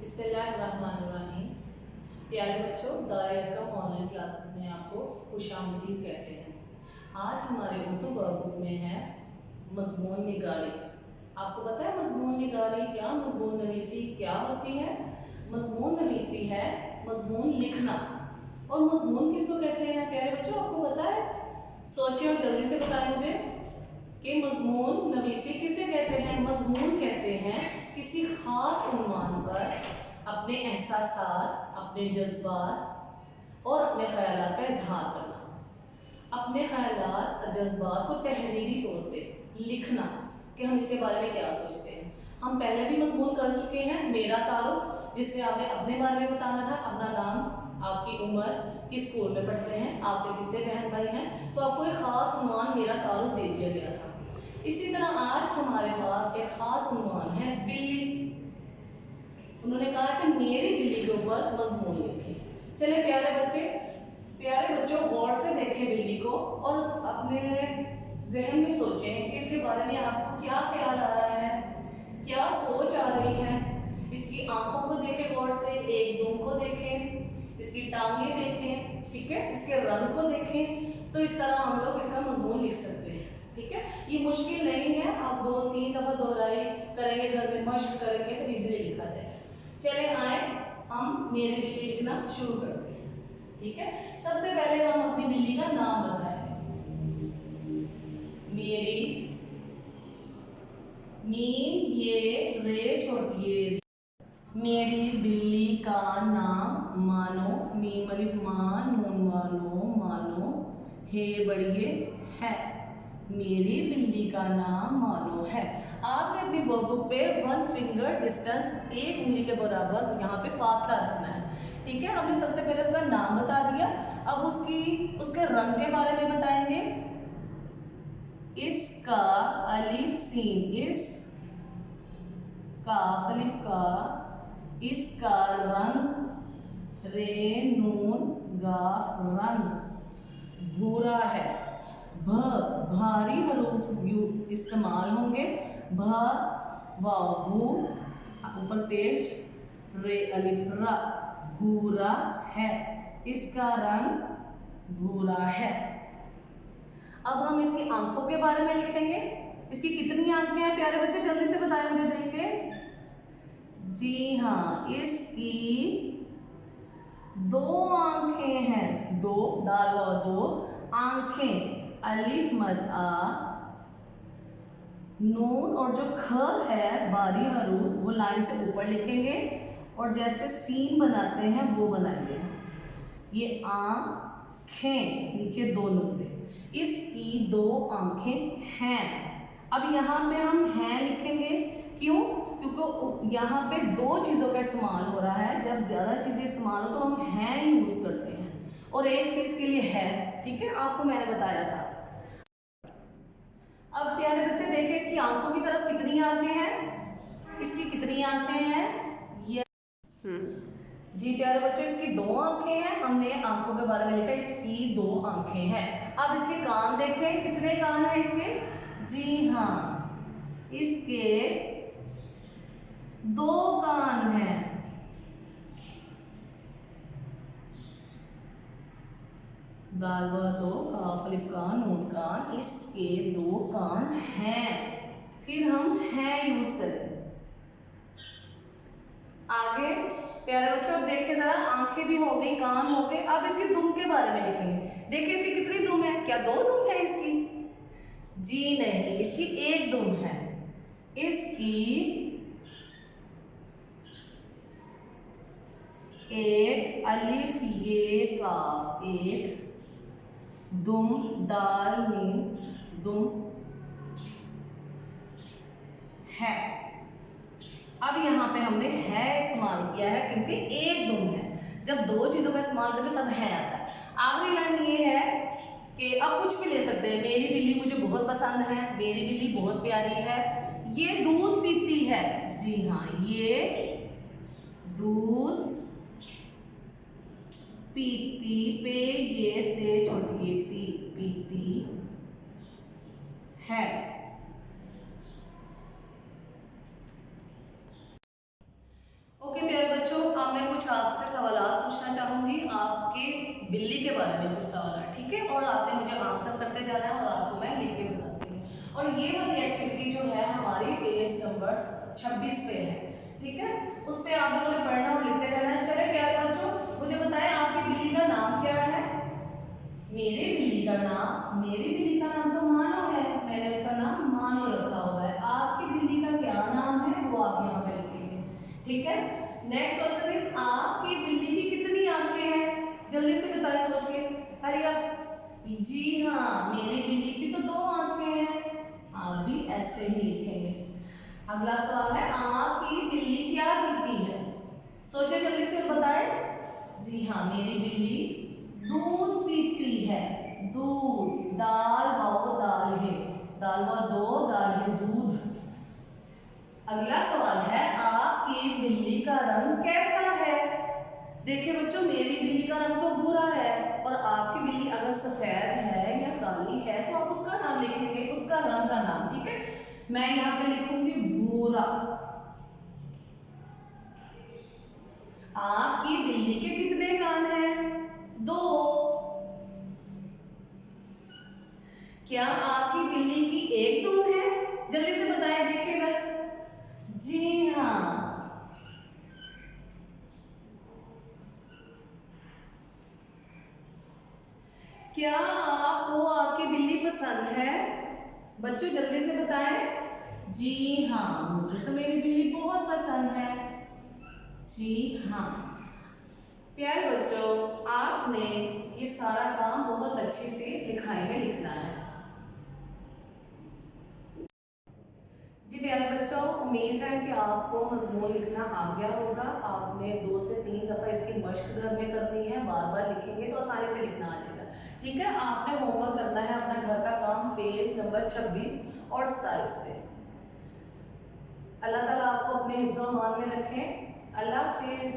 बिस्मिल्लाहिर्रहमानिर्रहीम। प्यारे बच्चों, दायरा ऑनलाइन क्लासेस में आपको खुशामदीद कहते हैं। आज हमारे उर्दू वर्कबुक में है मज़मून निगारी। आपको पता है मज़मून निगारी या मज़मून नवीसी क्या होती है? मज़मून नवीसी है मज़मून लिखना। और मज़मून किसको कहते हैं प्यारे बच्चों, आपको पता है? सोचिए और जल्दी से बताएं मुझे कि मज़मून नवीसी किसे कहते हैं। मज़मून कहते हैं किसी ख़ास उन्वान पर अपने एहसासात, अपने जज्बात और अपने ख़यालात का इजहार करना। अपने ख़यालात और जज्बात को तहरीरी तौर पे लिखना कि हम इसके बारे में क्या सोचते हैं। हम पहले भी मज़मून कर चुके हैं मेरा तारुफ, जिसमें आपने अपने बारे में बताना था, अपना नाम, आपकी उम्र, किस स्कूल में पढ़ते हैं, आपके कितने बहन भाई हैं। तो आपको एक ख़ास उन्वान मेरा तारुफ दे दिया गया था। इसी तरह आज हमारे पास एक ख़ास उन्वान है बिल्ली। उन्होंने कहा कि मेरी बिल्ली के ऊपर मज़मून लिखें। चले प्यारे बच्चों गौर से देखें बिल्ली को और अपने जहन में सोचें कि इसके बारे में आपको क्या ख्याल आ रहा है, क्या सोच आ रही है। इसकी आंखों को देखें गौर से, एक दुम को देखें, इसकी टांगें देखें, ठीक है, इसके रंग को देखें। तो इस तरह हम लोग इसका मज़मून लिख सकते हैं, ठीक है। ये मुश्किल नहीं है, आप 2-3 दफ़ा दोहराई करेंगे, घर में मश्क करेंगे तो इजीली लिखा जाएगा। चले आए हम मेरी बिल्ली लिखना शुरू करते हैं, ठीक है। सबसे पहले हम अपनी बिल्ली का नाम बताएं। मेरी, मीम ये रे छोटी ये, मेरी बिल्ली का नाम मानो, मीम अलिफ मान नून मानो, मानो हे बड़िए है। मेरी बिल्ली का नाम मानो है। आपने अपनी वर्कबुक पे 1 फिंगर डिस्टेंस, एक उंगली के बराबर यहाँ पे फासला रखना है, ठीक है। हमने सबसे पहले उसका नाम बता दिया। अब उसके रंग के बारे में बताएंगे। इसका अलिफ सीन, इस काफ अलिफ का, इसका रंग रे नून गाफ रंग भूरा है। भ भारी हरूफ यू इस्तेमाल होंगे। भ वाव भू, ऊपर पेश, रे अलिफ रा, भूरा है। इसका रंग भूरा है। अब हम इसकी आंखों के बारे में लिखेंगे। इसकी कितनी आंखें हैं प्यारे बच्चे, जल्दी से बताएं मुझे देख के। जी हाँ, इसकी 2 आंखें हैं। 2 दाल व 2 आंखें, अलिफ मद आ, नून और जो ख है बारी हरूफ वो लाइन से ऊपर लिखेंगे और जैसे सीन बनाते हैं वो बनाएंगे। ये आंखें, नीचे 2 नुक्ते, इसकी 2 आंखें हैं। अब यहाँ पे हम हैं लिखेंगे, क्यों? क्योंकि यहाँ पे 2 चीज़ों का इस्तेमाल हो रहा है। जब ज़्यादा चीज़ें इस्तेमाल हो तो हम हैं यूज़ करते हैं, और एक चीज़ के लिए है, ठीक है, आपको मैंने बताया था। अब प्यारे बच्चे देखिए इसकी आंखों की तरफ कितनी आंखें हैं। इसकी कितनी आंखें हैं? ये जी प्यारे बच्चों, इसकी 2 आंखें हैं। हमने आंखों के बारे में लिखा, इसकी 2 आंखें हैं। अब इसके कान देखें, कितने कान हैं इसके? जी हाँ, इसके 2 कान हैं। दाल व 2 काफ अलिफ कान नून कान, इसके 2 कान हैं। फिर हम हैं यूज करें। आगे प्यारे बच्चों अब देखिए जरा, आंखें भी हो गई, कान हो गए। अब इसकी दुम के बारे में लिखेंगे। देखिए इसकी कितनी दुम है? क्या 2 दुम है इसकी? जी नहीं, इसकी 1 दुम है। इसकी 1 अलिफ ये काफ, 1 दुम दाल मीम दुम है। अब यहाँ पे हमने है इस्तेमाल किया है क्योंकि 1 दुम है। जब 2 चीज़ों का इस्तेमाल करते तब है आता है। आखिरी लाइन ये है कि अब कुछ भी ले सकते हैं। मेरी बिल्ली मुझे बहुत पसंद है, मेरी बिल्ली बहुत प्यारी है, ये दूध पीती है। जी हाँ, ये दूध पीती, पे ये ते छोटी ये ती, पीती है। ओके प्यारे मैं कुछ आपसे सवालात पूछना चाहूँगी, आपके बिल्ली के बारे में कुछ सवाल, ठीक है, और आपने मुझे आंसर करते जाना है और आपको मैं लिख के बताती हूँ। और ये वाली एक्टिविटी जो है हमारी पेज नंबर 26 पे है, ठीक है, उस पर आप लोगों ने पढ़ना और लिखते जाना है। चले प्यारे बच्चों, मुझे बताएं आपकी बिल्ली का नाम क्या है? मेरी बिल्ली का नाम तो मानो है, मैंने उसका नाम मानो रखा हुआ है। आपकी बिल्ली का क्या नाम है वो आप यहाँ पे लिखेंगे, ठीक है। नेक्स्ट क्वेश्चन इज, आपकी बिल्ली की कितनी आंखें हैं? जल्दी से बताएं सोच के, हरी अप। जी हाँ, मेरी बिल्ली की तो 2 आंखें हैं, आप भी ऐसे ही लिखेंगे। अगला सवाल है, आपकी बिल्ली क्या पीती है? सोचे जल्दी से बताएं। जी हाँ, मेरी बिल्ली दूध पीती है, दूध, दाल व दाल है, दाल व 2 दाल है दूध। अगला सवाल है, आपकी बिल्ली का रंग कैसा है? देखिए बच्चों, मेरी बिल्ली का रंग तो भूरा है और आपकी बिल्ली अगर सफेद है या काली है तो आप उसका नाम लिखेंगे, उसका रंग का नाम, ठीक है। मैं यहाँ पे लिखूंगी भूरा। आपकी बिल्ली के कितने कान हैं? 2। क्या आपकी बिल्ली की एक दूम है? जल्दी से बताएं, देखिएगा। जी हाँ। क्या आपको आपकी बिल्ली पसंद है? बच्चों जल्दी से बताएं। जी हाँ, मुझे तो मेरी बिल्ली बहुत पसंद है। जी हाँ। प्यारे बच्चों, आपने ये सारा काम बहुत अच्छे से लिखाई में लिखना है। जी प्यारे बच्चों, उम्मीद है कि आपको मजमून लिखना आ गया होगा। आपने 2 से 3 दफ़ा इसकी मश्क घर में करनी है, बार बार लिखेंगे तो आसानी से लिखना आ जाएगा, ठीक है। आपने होमवर्क करना है अपना घर का काम पेज नंबर 26 और 27 पे। अल्लाह ताला आपको अपने हिफ्ज़-ओ-मान में रखें। अल्लाह हाफिज़।